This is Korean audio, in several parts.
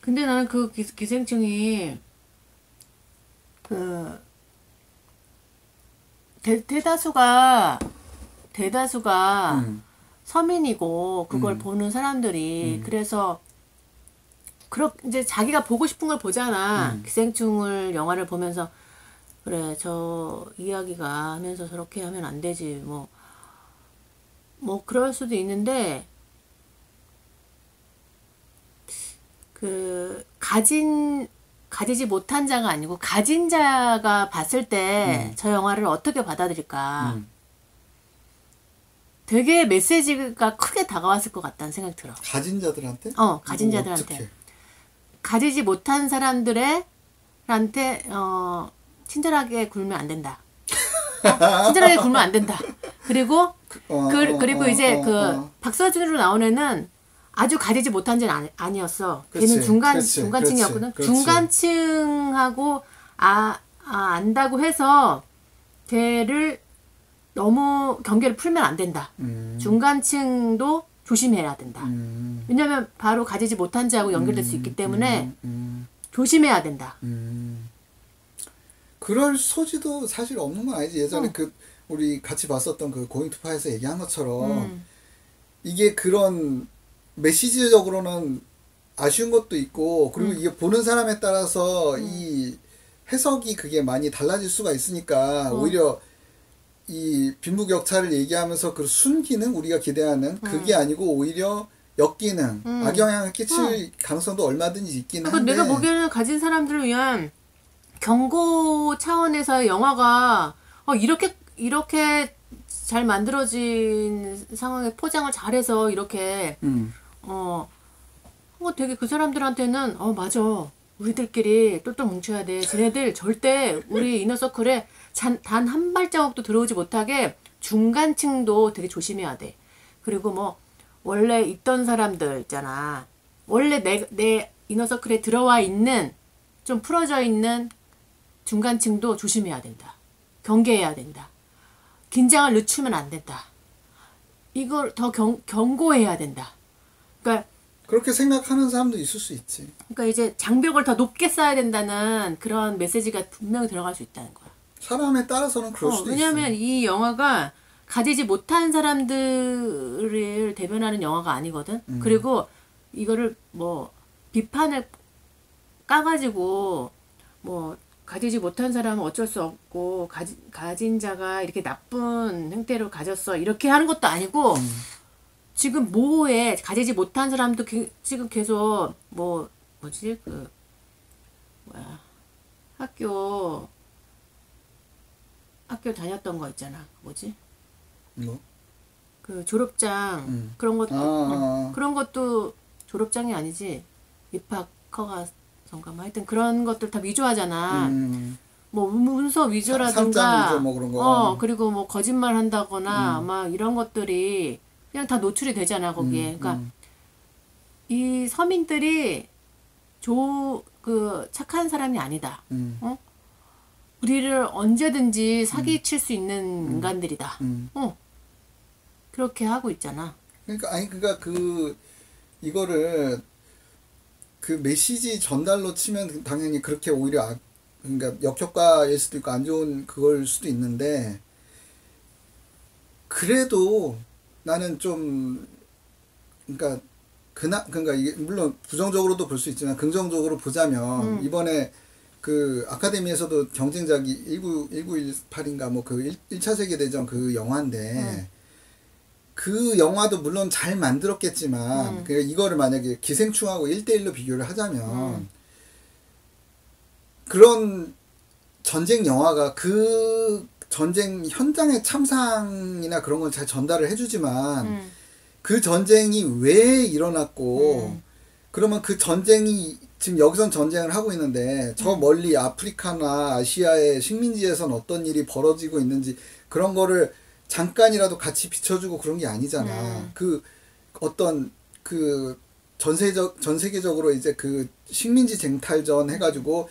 근데 나는 그 기생충이 그 대다수가 서민이고 그걸 보는 사람들이 그래서 이제 자기가 보고 싶은 걸 보잖아. 기생충을 영화를 보면서 그래 저 이야기가 하면서 저렇게 하면 안 되지 뭐 그럴 수도 있는데 그 가지지 못한 자가 아니고 가진 자가 봤을 때 저 영화를 어떻게 받아들일까. 되게 메시지가 크게 다가왔을 것 같다는 생각이 들어. 가진 자들한테? 가진 자들한테. 가지지 못한 사람들한테 친절하게 굴면 안 된다. 친절하게 굴면 안 된다. 그리고 그리고 이제 박서준으로 나온 애는 아주 가지지 못한 자는 아니었어. 걔는 중간층이었거든. 그렇지. 중간층하고 안다고 해서 걔를 너무 경계를 풀면 안 된다. 중간층도 조심해야 된다. 왜냐면 바로 가지지 못한 자하고 연결될 수 있기 때문에 조심해야 된다. 그럴 소지도 사실 없는 건 아니지. 예전에 우리 같이 봤었던 그 고잉투파에서 얘기한 것처럼 이게 그런 메시지적으로는 아쉬운 것도 있고 그리고 이게 보는 사람에 따라서 이 해석이 그게 많이 달라질 수가 있으니까 오히려 이 빈부격차를 얘기하면서 그 순기능 우리가 기대하는 그게 아니고 오히려 역기능 악영향을 끼칠 가능성도 얼마든지 있긴 한데 내가 보기에는 가진 사람들을 위한 경고 차원에서의 영화가 이렇게 잘 만들어진 상황에 포장을 잘해서 이렇게 되게 그 사람들한테는 맞아 우리들끼리 똘똘 뭉쳐야 돼. 쟤네들 절대 우리 이너서클에 단 한 발자국도 들어오지 못하게 중간층도 되게 조심해야 돼. 그리고 원래 있던 사람들 있잖아. 원래 내 이너서클에 들어와 있는 좀 풀어져 있는 중간층도 조심해야 된다. 경계해야 된다. 긴장을 늦추면 안 된다. 이걸 더 경고해야 된다. 그러니까 그렇게 생각하는 사람도 있을 수 있지. 그러니까 이제 장벽을 더 높게 쌓아야 된다는 그런 메시지가 분명히 들어갈 수 있다는 거야. 사람에 따라서는 그럴 수도 있어. 왜냐하면 이 영화가 가지지 못한 사람들을 대변하는 영화가 아니거든. 그리고 이거를 비판을 까가지고 가지지 못한 사람은 어쩔 수 없고 가진 자가 이렇게 나쁜 행태로 가졌어 이렇게 하는 것도 아니고 지금 뭐에 가지지 못한 사람도 지금 계속 학교 다녔던 거 있잖아. 그 졸업장 그런 것도 그런 것도 졸업장이 아니지 입학 허가서인가 하여튼 그런 것들 다 위조하잖아. 문서 위조라든가 위조 그런 거. 그리고 거짓말 한다거나 막 이런 것들이 그냥 다 노출이 되잖아 거기에. 그러니까 이 서민들이 착한 사람이 아니다. 우리를 언제든지 사기칠 수 있는 인간들이다. 그렇게 하고 있잖아. 그러니까 이거를 그 메시지 전달로 치면 당연히 그렇게 오히려 그러니까 역효과일 수도 있고 안 좋은 그걸 수도 있는데 그래도 나는 좀 그러니까 이게 물론 부정적으로도 볼 수 있지만 긍정적으로 보자면 이번에 그 아카데미에서도 경쟁작이 1918인가 그 1차 세계대전 그 영화인데 그 영화도 물론 잘 만들었겠지만 그러니까 이거를 만약에 기생충하고 1대1로 비교를 하자면 그런 전쟁 영화가 그 전쟁 현장의 참상이나 그런 걸 잘 전달을 해주지만 그 전쟁이 왜 일어났고 그러면 그 전쟁이 지금 여기선 전쟁을 하고 있는데 저 멀리 아프리카나 아시아의 식민지에선 어떤 일이 벌어지고 있는지 그런 거를 잠깐이라도 같이 비춰주고 그런 게 아니잖아. 그 어떤 그 전 세계적으로 이제 그 식민지 쟁탈전 해가지고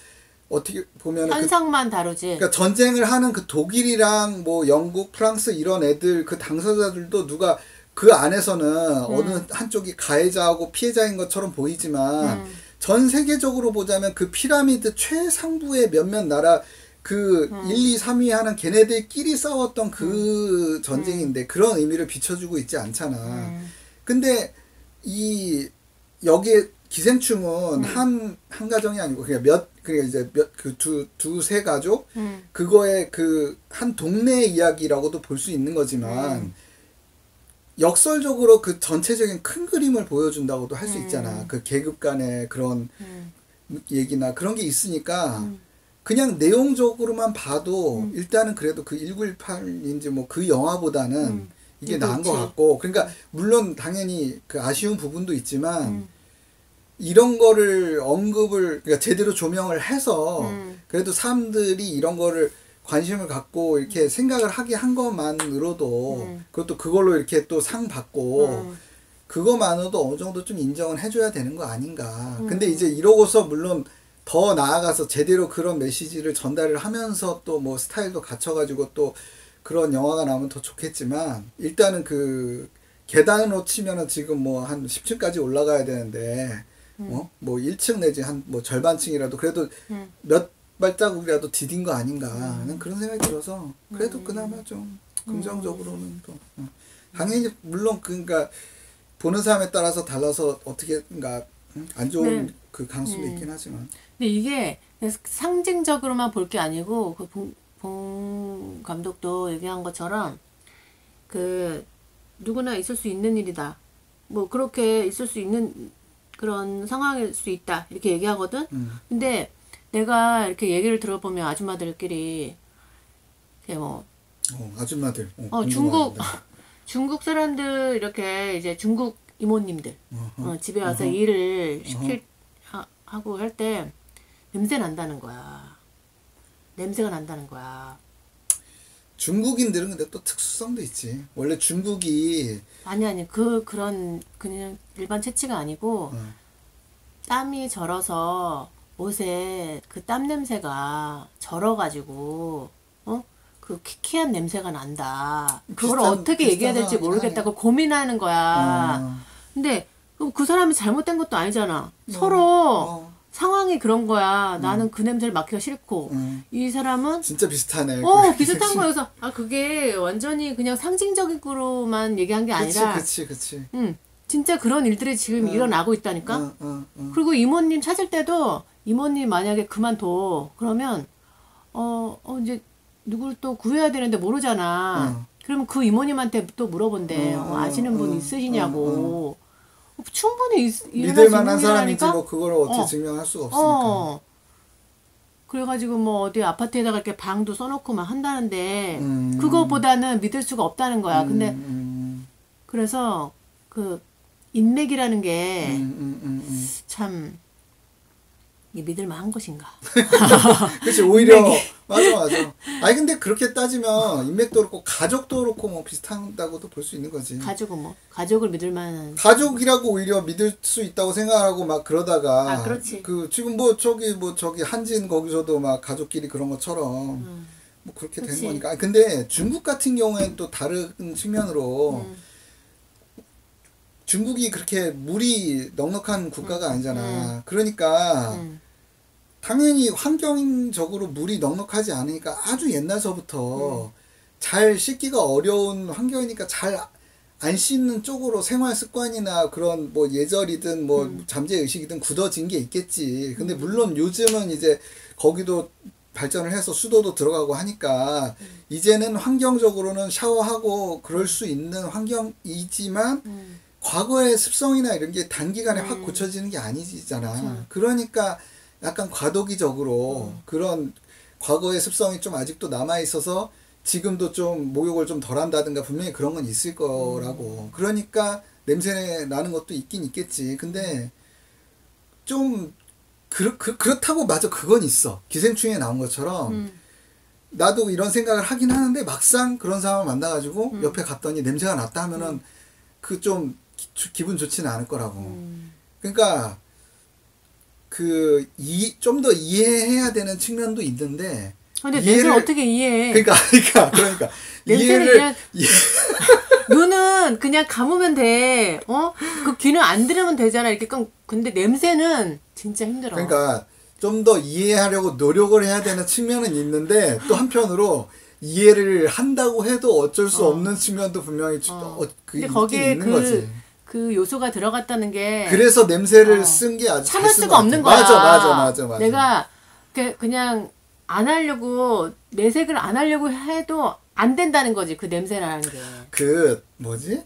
어떻게 보면 현상만 다루지. 그러니까 전쟁을 하는 그 독일이랑 영국, 프랑스 이런 애들 그 당사자들도 누가 그 안에서는 어느 한쪽이 가해자하고 피해자인 것처럼 보이지만 전 세계적으로 보자면 그 피라미드 최상부의 몇몇 나라 그 1, 2, 3위 하는 걔네들끼리 싸웠던 그 전쟁인데 그런 의미를 비춰주고 있지 않잖아. 근데 이 여기에 기생충은 한 가정이 아니고 그냥 그냥 이제 두세 가족 그거의 그 한 동네 이야기라고도 볼 수 있는 거지만 역설적으로 그 전체적인 큰 그림을 보여준다고도 할 수 있잖아. 그 계급 간의 그런 얘기나 그런 게 있으니까 그냥 내용적으로만 봐도 일단은 그래도 그 1918인지 뭐 그 영화보다는 이게 나은 것 같고 그러니까 물론 당연히 그 아쉬운 부분도 있지만 이런 거를 언급을 그러니까 제대로 조명을 해서 그래도 사람들이 이런 거를 관심을 갖고 이렇게 생각을 하게 한 것만으로도 그것도 그걸로 이렇게 또 상 받고 그거만으로도 어느 정도 좀 인정을 해줘야 되는 거 아닌가. 근데 이제 이러고서 물론 더 나아가서 제대로 그런 메시지를 전달을 하면서 또 뭐 스타일도 갖춰가지고 또 그런 영화가 나오면 더 좋겠지만 일단은 그 계단으로 치면은 지금 뭐 한 10층까지 올라가야 되는데 뭐 1층 내지 한 뭐 절반층이라도 그래도 몇 발자국이라도 디딘 거 아닌가 하는 그런 생각이 들어서 그래도 그나마 좀 긍정적으로는 또 당연히 물론 그러니까 보는 사람에 따라서 달라서 어떻게 그러니까 안 좋은 네. 그 강수도 있긴 하지만 근데 이게 상징적으로만 볼 게 아니고 그 봉 감독도 얘기한 것처럼 그 누구나 있을 수 있는 일이다. 뭐 그렇게 있을 수 있는 그런 상황일 수 있다. 이렇게 얘기하거든. 근데 내가 이렇게 얘기를 들어보면 아줌마들끼리 이렇게 뭐 아줌마들 중국 궁금하다. 중국 사람들 이렇게 이제 중국 이모님들 집에 와서 일을 하고 할 때 냄새 난다는 거야. 냄새가 난다는 거야. 중국인들은 근데 또 특수성도 있지. 원래 중국이 아니 그런 그냥 일반 채취가 아니고 땀이 절어서 옷에 그 땀 냄새가 절어가지고 그 키키한 냄새가 난다. 그걸 어떻게 얘기해야 될지 모르겠다고 고민하는 거야. 근데 그 사람이 잘못된 것도 아니잖아. 서로 상황이 그런 거야. 나는 그 냄새를 맡기가 싫고 이 사람은 진짜 비슷하네. 비슷한 거여서 그게 완전히 그냥 상징적으로만 얘기한 게 아니라 그치. 진짜 그런 일들이 지금 일어나고 있다니까. 그리고 이모님 찾을 때도 이모님 만약에 그만둬 그러면 이제 누굴 또 구해야 되는데 모르잖아. 그러면 그 이모님한테 또 물어본대. 아시는 분 있으시냐고. 충분히 믿을 만한 사람인지 일이라니까? 뭐 그걸 어떻게 증명할 수가 없으니까. 그래가지고 뭐 어디 아파트에다가 이렇게 방도 써놓고 막 한다는데 그거보다는 믿을 수가 없다는 거야. 근데 그래서 그 인맥이라는 게 참 믿을 만한 것인가? 그렇지 오히려 맞아. 아니 근데 그렇게 따지면 인맥도 그렇고 가족도 그렇고 뭐 비슷하다고도 볼 수 있는 거지. 가족은 뭐 가족을 믿을 만한 가족이라고 오히려 믿을 수 있다고 생각하고 막 그러다가 그렇지. 그 지금 뭐 저기 한진 거기서도 막 가족끼리 그런 것처럼 뭐 그렇게 그치. 된 거니까. 아니, 근데 중국 같은 경우에는 또 다른 측면으로 중국이 그렇게 물이 넉넉한 국가가 아니잖아. 그러니까 당연히 환경적으로 물이 넉넉하지 않으니까 아주 옛날서부터 잘 씻기가 어려운 환경이니까 잘 안 씻는 쪽으로 생활 습관이나 그런 뭐 예절이든 뭐 잠재 의식이든 굳어진 게 있겠지. 근데 물론 요즘은 이제 거기도 발전을 해서 수도도 들어가고 하니까 이제는 환경적으로는 샤워하고 그럴 수 있는 환경이지만 과거의 습성이나 이런 게 단기간에 확 고쳐지는 게 아니잖아. 그러니까 약간 과도기적으로 그런 과거의 습성이 좀 아직도 남아 있어서 지금도 좀 목욕을 좀 덜 한다든가 분명히 그런 건 있을 거라고. 그러니까 냄새 나는 것도 있긴 있겠지. 근데 좀 그렇다고 맞아. 그건 있어. 기생충에 나온 것처럼 나도 이런 생각을 하긴 하는데 막상 그런 사람을 만나가지고 옆에 갔더니 냄새가 났다 하면은 그 좀 기분 좋지는 않을 거라고. 그러니까 그 좀 더 이해해야 되는 측면도 있는데. 근데 냄새를 어떻게 이해해? 그러니까 냄새를 이해를 눈은 그냥 감으면 돼. 그 귀는 안 들으면 되잖아. 이렇게 근데 냄새는 진짜 힘들어. 그러니까 좀 더 이해하려고 노력을 해야 되는 측면은 있는데 또 한편으로 이해를 한다고 해도 어쩔 수 없는 측면도 분명히 근데 있긴 거기에 있는 거지. 그 요소가 들어갔다는 게 그래서 냄새를 쓴 게 아주 참을 잘 쓴 수가 것 없는 같아. 거야. 맞아. 내가 그냥 안 하려고 내색을 안 하려고 해도 안 된다는 거지. 그 냄새라는 게. 그 뭐지?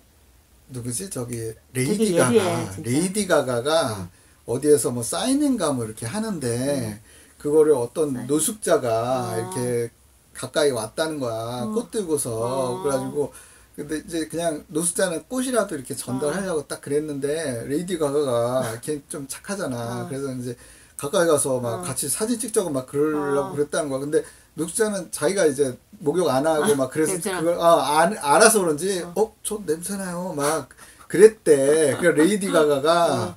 누구지? 저기 레이디 되게 가가. 예리해, 진짜. 레이디 가가가 어디에서 뭐 사인인가 뭐 이렇게 하는데 그거를 어떤 노숙자가 이렇게 가까이 왔다는 거야. 꽃 들고서. 그래가지고 근데 이제 그냥 노숙자는 꽃이라도 이렇게 전달하려고 딱 그랬는데 레이디 가가가 걔 좀 착하잖아. 그래서 이제 가까이 가서 막 같이 사진 찍자고 막 그러려고 그랬다는 거야. 근데 노숙자는 자기가 이제 목욕 안 하고 막 그래서 냄새나. 그걸 알아서 그런지 저 냄새나요 막 그랬대. 그 레이디 가가가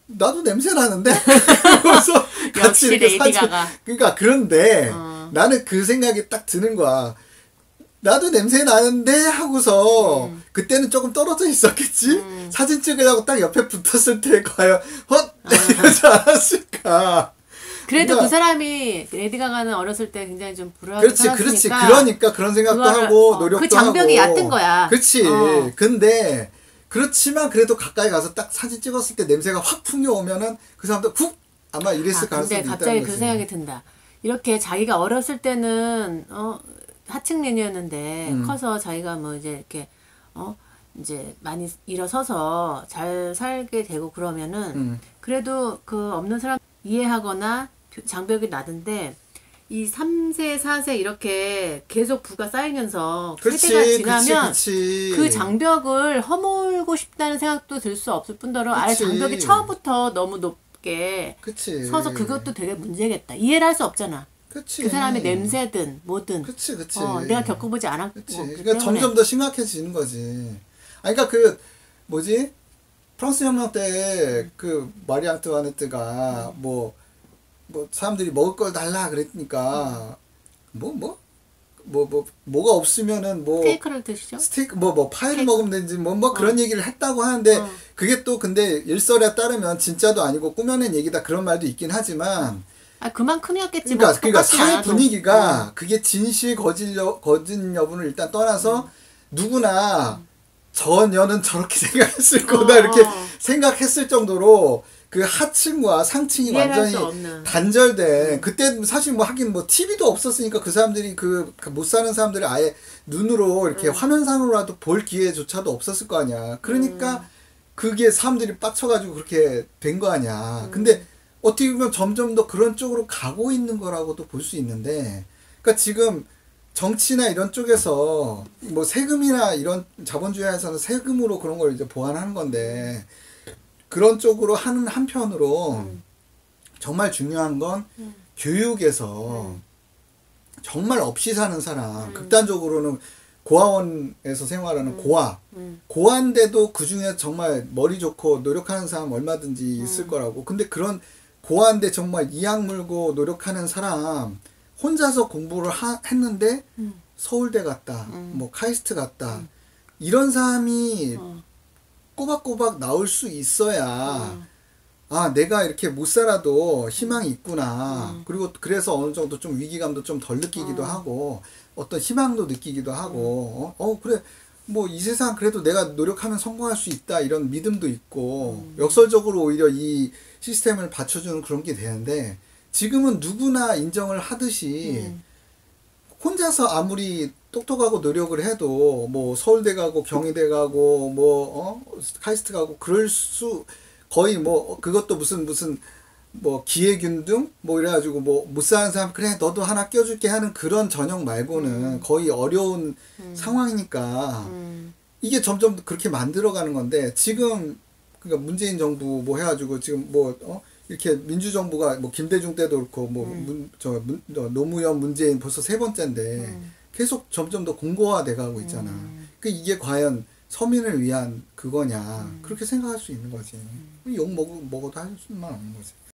나도 냄새 나는데 그래서 같이 역시 이렇게 레이디 사진 가가. 그러니까 그런데 나는 그 생각이 딱 드는 거야. 나도 냄새 나는데 하고서 그때는 조금 떨어져 있었겠지. 사진 찍으려고 딱 옆에 붙었을 때 과연 이러지 않았을까. 그래도 그러니까 그 사람이 레이디 가가는 어렸을 때 굉장히 좀 불우하게 그렇지. 살았으니까 그러니까 그런 생각도 그거를, 하고 노력도 그 장벽이 하고. 얕은 거야. 그렇지. 근데 그렇지만 그래도 가까이 가서 딱 사진 찍었을 때 냄새가 확 풍겨오면은 그 사람도 훅 아마 이랬을 가능성이 근데 있다는 갑자기 거지. 그 생각이 든다. 이렇게 자기가 어렸을 때는 하층민이었는데 커서 자기가 뭐 이제 이렇게 이제 많이 일어서서 잘 살게 되고 그러면은 그래도 그 없는 사람 이해하거나 장벽이 낮은데 이 3세, 4세 이렇게 계속 부가 쌓이면서 세대가 지나면 그치. 그 장벽을 허물고 싶다는 생각도 들 수 없을 뿐더러 아예 그치. 장벽이 처음부터 너무 높게 그치. 서서 그것도 되게 문제겠다. 이해를 할 수 없잖아. 그치. 그 사람의 냄새든 뭐든. 그치. 내가 겪어보지 않았고. 그치. 그러니까 점점 더 심각해지는 거지. 아니, 그러니까 뭐지? 프랑스 혁명 때 그 마리 앙뚜아네트가 뭐 사람들이 먹을 걸 달라 그랬으니까 뭐가 없으면은 뭐 스테이크를 드시죠? 스테이크 파이를 먹으면 되는지 그런 얘기를 했다고 하는데 그게 또 근데 일설에 따르면 진짜도 아니고 꾸며낸 얘기다 그런 말도 있긴 하지만 그만큼이었겠지. 그러니까 똑같이 사회 않아도. 분위기가 그게 진실 거짓 여부는 일단 떠나서 누구나 저녀는 저렇게 생각했을 거다 이렇게 생각했을 정도로 그 하층과 상층이 이해를 완전히 할수 없는. 단절된 그때 사실 하긴 TV도 없었으니까 그 사람들이 그 못 사는 사람들이 아예 눈으로 이렇게 화면상으로라도 볼 기회조차도 없었을 거 아니야. 그러니까 그게 사람들이 빡쳐가지고 그렇게 된 거 아니야. 근데 어떻게 보면 점점 더 그런 쪽으로 가고 있는 거라고도 볼 수 있는데 그러니까 지금 정치나 이런 쪽에서 뭐 세금이나 이런 자본주의에서는 세금으로 그런 걸 이제 보완하는 건데 그런 쪽으로 하는 한편으로 정말 중요한 건 교육에서 정말 없이 사는 사람 극단적으로는 고아원에서 생활하는 고아인데도 그중에 정말 머리 좋고 노력하는 사람 얼마든지 있을 거라고. 근데 그런 고아인데 정말 이악 물고 노력하는 사람 혼자서 공부를 했는데 서울대 갔다 뭐 카이스트 갔다 이런 사람이 꼬박꼬박 나올 수 있어야 내가 이렇게 못 살아도 희망이 있구나. 그리고 그래서 어느 정도 좀 위기감도 좀 덜 느끼기도 하고 어떤 희망도 느끼기도 하고 그래 뭐 이 세상 그래도 내가 노력하면 성공할 수 있다 이런 믿음도 있고 역설적으로 오히려 이 시스템을 받쳐주는 그런 게 되는데 지금은 누구나 인정을 하듯이 혼자서 아무리 똑똑하고 노력을 해도 뭐 서울대 가고 경희대 가고 카이스트 가고 그럴 수 거의 그것도 무슨 기회균등 이래가지고 못 사는 사람 그래 너도 하나 껴줄게 하는 그런 전형 말고는 거의 어려운 상황이니까 이게 점점 그렇게 만들어가는 건데 지금 그러니까 문재인 정부 해가지고 지금 이렇게 민주정부가 김대중 때도 그렇고 노무현 문재인 벌써 세 번째인데 계속 점점 더 공고화돼 가고 있잖아. 이게 과연 서민을 위한 그거냐 그렇게 생각할 수 있는 거지. 욕 먹어도 할 수만 없는 거지.